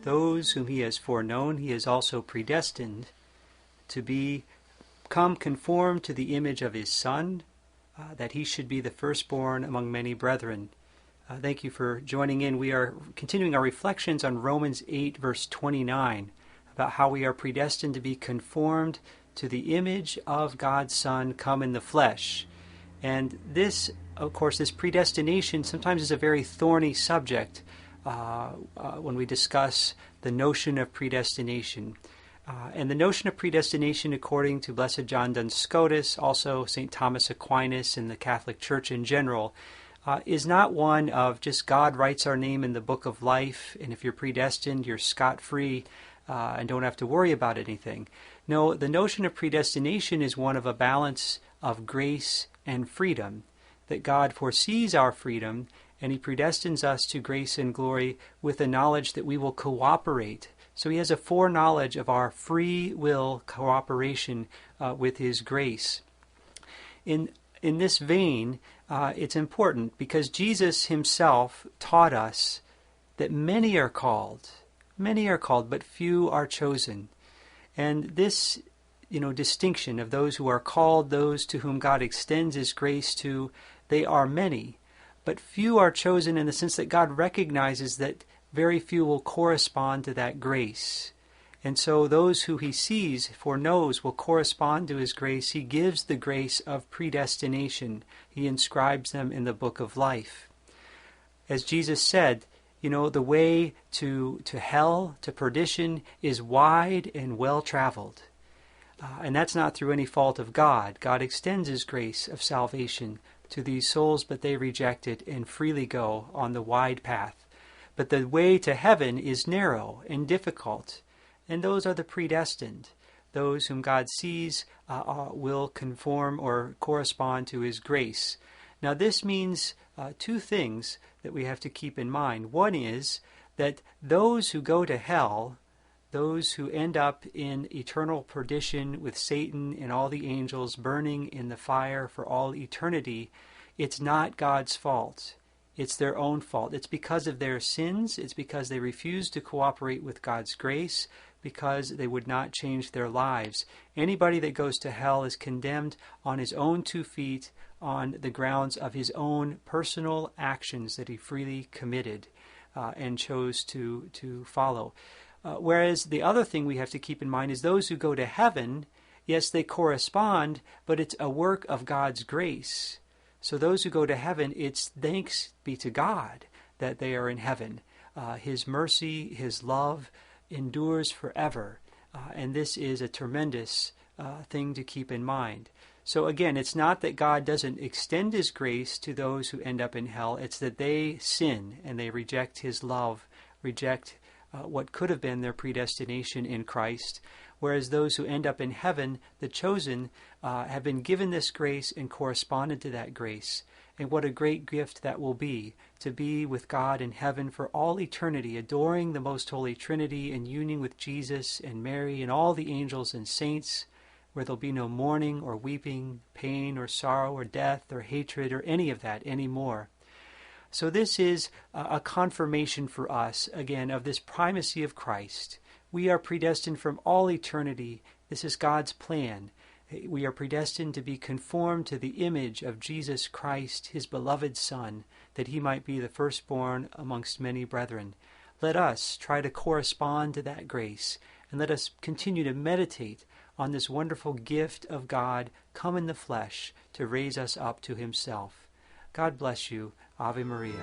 those whom he has foreknown, he has also predestined to become conformed to the image of his Son, that he should be the firstborn among many brethren. Thank you for joining in. We are continuing our reflections on Romans 8, verse 29, about how we are predestined to be conformed to the image of God's Son come in the flesh. And this, of course, this predestination sometimes is a very thorny subject when we discuss the notion of predestination. And the notion of predestination, according to Blessed John Duns Scotus, also St. Thomas Aquinas and the Catholic Church in general, is not one of just God writes our name in the book of life, and if you're predestined, you're scot-free and don't have to worry about anything. No, the notion of predestination is one of a balance of grace and freedom, that God foresees our freedom, and he predestines us to grace and glory with the knowledge that we will cooperate. So he has a foreknowledge of our free will cooperation with his grace. In this vein, it's important because Jesus himself taught us that many are called, but few are chosen. And this, distinction of those who are called, those to whom God extends his grace to, they are many, but few are chosen in the sense that God recognizes that very few will correspond to that grace. And so those who he sees, foreknows, will correspond to his grace. He gives the grace of predestination. He inscribes them in the book of life. As Jesus said, the way to hell, to perdition, is wide and well traveled. And that's not through any fault of God. God extends his grace of salvation to these souls, but they reject it and freely go on the wide path. But the way to heaven is narrow and difficult, and those are the predestined. Those whom God sees will conform or correspond to his grace. Now this means two things that we have to keep in mind. One is that those who go to hell, those who end up in eternal perdition with Satan and all the angels burning in the fire for all eternity, it's not God's fault. It's their own fault. It's because of their sins. It's because they refuse to cooperate with God's grace, because they would not change their lives. Anybody that goes to hell is condemned on his own 2 feet, on the grounds of his own personal actions that he freely committed and chose to follow. Whereas the other thing we have to keep in mind is those who go to heaven, yes, they correspond, but it's a work of God's grace. So those who go to heaven, it's thanks be to God that they are in heaven. His mercy, his love endures forever. And this is a tremendous thing to keep in mind. So again, it's not that God doesn't extend his grace to those who end up in hell. It's that they sin and they reject his love, reject what could have been their predestination in Christ, whereas those who end up in heaven, the chosen, have been given this grace and corresponded to that grace. And what a great gift that will be, to be with God in heaven for all eternity, adoring the Most Holy Trinity and union with Jesus and Mary and all the angels and saints, where there'll be no mourning or weeping, pain or sorrow or death or hatred or any of that anymore. So this is a confirmation for us, again, of this primacy of Christ. We are predestined from all eternity. This is God's plan. We are predestined to be conformed to the image of Jesus Christ, his beloved Son, that he might be the firstborn amongst many brethren. Let us try to correspond to that grace, and let us continue to meditate on this wonderful gift of God come in the flesh to raise us up to himself. God bless you. Ave Maria.